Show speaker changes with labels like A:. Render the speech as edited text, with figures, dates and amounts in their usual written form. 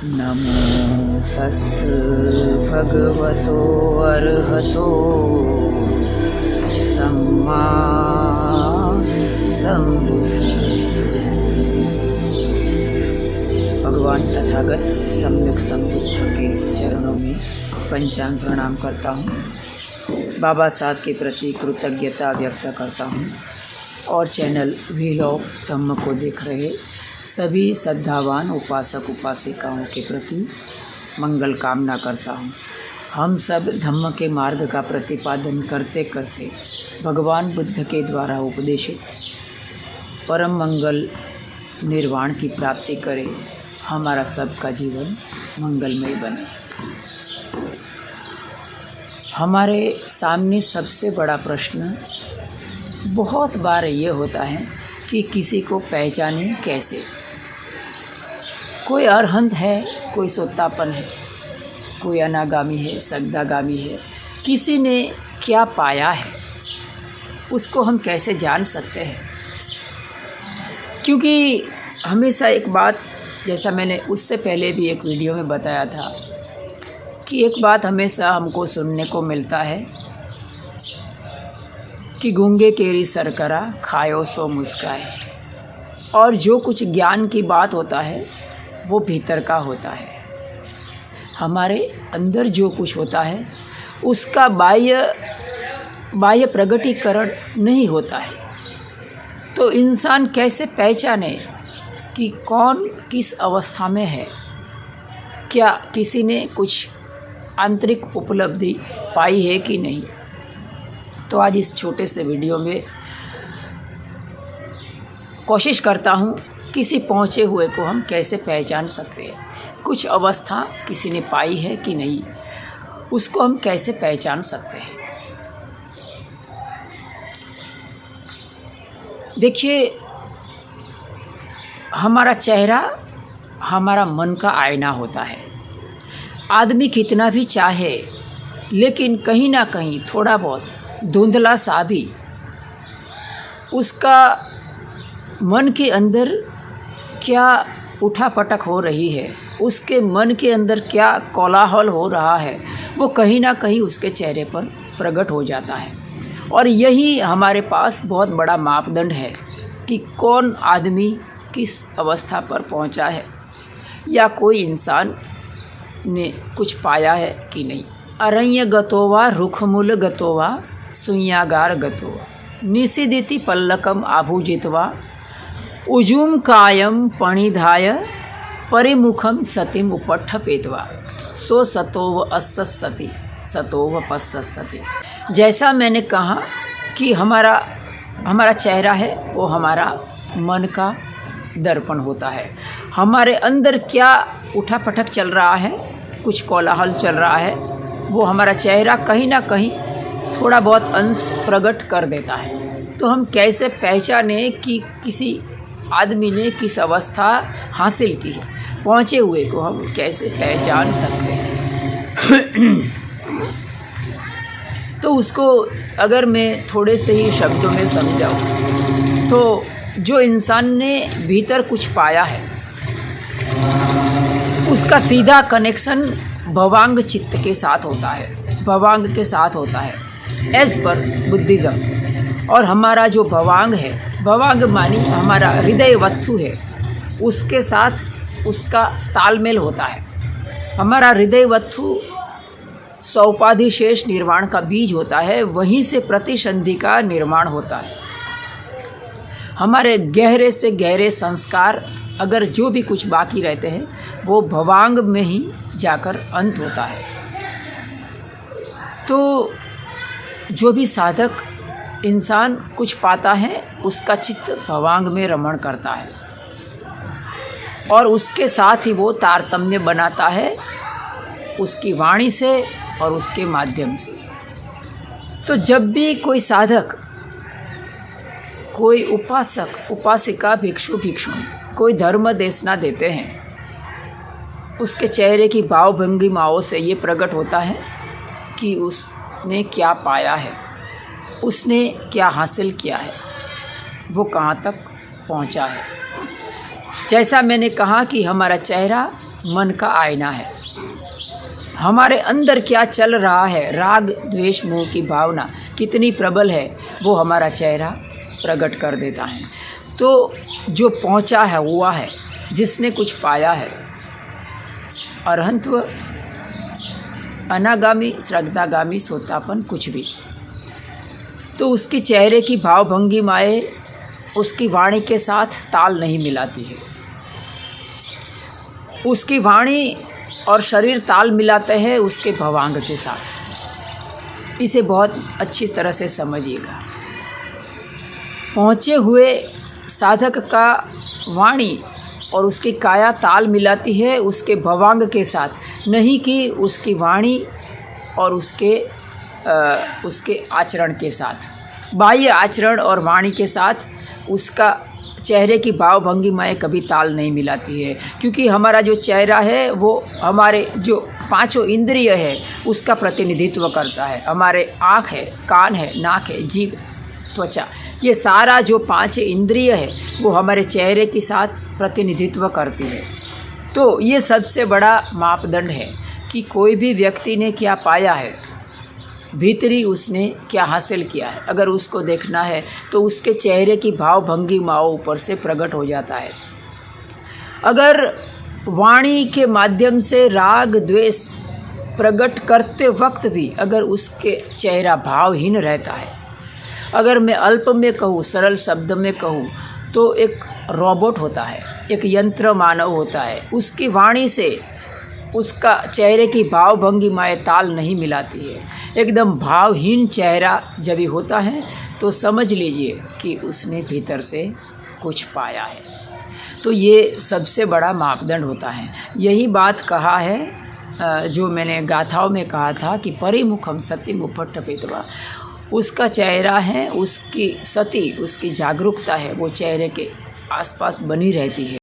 A: नमो तस् भगवतो अर्हतो सम्मा सम्बुद्धस्स। भगवान तथागत सम्यक संबुद्ध के चरणों में पंचांग प्रणाम करता हूँ। बाबा साहब के प्रति कृतज्ञता व्यक्त करता हूँ और चैनल व्हील ऑफ धम्म को देख रहे सभी श्रद्धावान उपासक उपासिकाओं के प्रति मंगल कामना करता हूँ। हम सब धम्म के मार्ग का प्रतिपादन करते करते भगवान बुद्ध के द्वारा उपदेशित परम मंगल निर्वाण की प्राप्ति करें। हमारा सबका जीवन मंगलमय बने। हमारे सामने सबसे बड़ा प्रश्न बहुत बार ये होता है कि किसी को पहचाने कैसे। कोई अरहंत है, कोई सोतापन है, कोई अनागामी है, सद्दागामी है। किसी ने क्या पाया है उसको हम कैसे जान सकते हैं? क्योंकि हमेशा एक बात, जैसा मैंने उससे पहले भी एक वीडियो में बताया था कि एक बात हमेशा हमको सुनने को मिलता है कि गूंगे केरी सरकरा खायो सो मुस्काए। और जो कुछ ज्ञान की बात होता है वो भीतर का होता है। हमारे अंदर जो कुछ होता है उसका बाह्य प्रगटीकरण नहीं होता है। तो इंसान कैसे पहचाने कि कौन किस अवस्था में है? क्या किसी ने कुछ आंतरिक उपलब्धि पाई है कि नहीं? तो आज इस छोटे से वीडियो में कोशिश करता हूँ किसी पहुँचे हुए को हम कैसे पहचान सकते हैं। कुछ अवस्था किसी ने पाई है कि नहीं, उसको हम कैसे पहचान सकते हैं। देखिए, हमारा चेहरा हमारा मन का आईना होता है। आदमी कितना भी चाहे लेकिन कहीं ना कहीं थोड़ा बहुत धुंधला सा भी उसका मन के अंदर क्या उठापटक हो रही है, उसके मन के अंदर क्या कोलाहल हो रहा है, वो कहीं ना कहीं उसके चेहरे पर प्रकट हो जाता है। और यही हमारे पास बहुत बड़ा मापदंड है कि कौन आदमी किस अवस्था पर पहुंचा है या कोई इंसान ने कुछ पाया है कि नहीं। अरण्य गतोवा रुखमूल गतोवा सुयागार गतोवा निषिदिति पल्लकम आभूजित्वा उजूम कायम पणिधाय परिमुखम सतिम उपट्ठपेत्वा सो सतोव अस्सति सतोव पस्सति। जैसा मैंने कहा कि हमारा चेहरा है वो हमारा मन का दर्पण होता है। हमारे अंदर क्या उठापटक चल रहा है, कुछ कोलाहल चल रहा है, वो हमारा चेहरा कहीं ना कहीं थोड़ा बहुत अंश प्रकट कर देता है। तो हम कैसे पहचाने कि किसी आदमी ने किस अवस्था हासिल की है? पहुँचे हुए को हम कैसे पहचान सकते हैं? तो उसको अगर मैं थोड़े से ही शब्दों में समझाऊँ तो जो इंसान ने भीतर कुछ पाया है उसका सीधा कनेक्शन भवांग चित्त के साथ होता है, भवांग के साथ होता है एज पर बुद्धिज़्म। और हमारा जो भवांग है, भवांग मानी हमारा हृदय वत्थु है, उसके साथ उसका तालमेल होता है। हमारा हृदय वत्थु सौपाधिशेष निर्वाण का बीज होता है, वहीं से प्रतिसंधि का निर्माण होता है। हमारे गहरे से गहरे संस्कार अगर जो भी कुछ बाकी रहते हैं वो भवांग में ही जाकर अंत होता है। तो जो भी साधक इंसान कुछ पाता है उसका चित्त भवांग में रमण करता है और उसके साथ ही वो तारतम्य बनाता है उसकी वाणी से और उसके माध्यम से। तो जब भी कोई साधक, कोई उपासक उपासिका, भिक्षु भिक्षुणी कोई धर्म देशना देते हैं, उसके चेहरे की भाव भंगिमाओं से ये प्रकट होता है कि उसने क्या पाया है, उसने क्या हासिल किया है, वो कहाँ तक पहुँचा है। जैसा मैंने कहा कि हमारा चेहरा मन का आईना है। हमारे अंदर क्या चल रहा है, राग द्वेष मोह की भावना कितनी प्रबल है, वो हमारा चेहरा प्रकट कर देता है। तो जो पहुंचा है हुआ है, जिसने कुछ पाया है, अरहंत्व, अनागामी, श्रद्धागामी, सोतापन, कुछ भी, तो उसकी चेहरे की भाव भंगिमाएँ उसकी वाणी के साथ ताल नहीं मिलाती है। उसकी वाणी और शरीर ताल मिलाते हैं उसके भवांग के साथ। इसे बहुत अच्छी तरह से समझिएगा। पहुँचे हुए साधक का वाणी और उसकी काया ताल मिलाती है उसके भवांग के साथ, नहीं कि उसकी वाणी और उसके आचरण के साथ। बाह्य आचरण और वाणी के साथ उसका चेहरे की भाव भंगिमाएँ कभी ताल नहीं मिलाती है, क्योंकि हमारा जो चेहरा है वो हमारे जो पांचों इंद्रिय है उसका प्रतिनिधित्व करता है। हमारे आँख है, कान है, नाक है, जीभ, त्वचा, ये सारा जो पांच इंद्रिय है वो हमारे चेहरे के साथ प्रतिनिधित्व करती है। तो ये सबसे बड़ा मापदंड है कि कोई भी व्यक्ति ने क्या पाया है, भीतरी उसने क्या हासिल किया है। अगर उसको देखना है तो उसके चेहरे की भाव भंगिमाओं ऊपर से प्रकट हो जाता है। अगर वाणी के माध्यम से राग द्वेष प्रकट करते वक्त भी अगर उसके चेहरा भावहीन रहता है, अगर मैं अल्प में कहूँ, सरल शब्द में कहूँ, तो एक रोबोट होता है, एक यंत्र मानव होता है, उसकी वाणी से उसका चेहरे की भाव भंगिमाएँ ताल नहीं मिलाती है, एकदम भावहीन चेहरा जब भी होता है तो समझ लीजिए कि उसने भीतर से कुछ पाया है। तो ये सबसे बड़ा मापदंड होता है। यही बात कहा है जो मैंने गाथाओं में कहा था कि परिमुखम सत्यम उपट्टपित्वा, उसका चेहरा है, उसकी सती, उसकी जागरूकता है, वो चेहरे के आसपास बनी रहती है।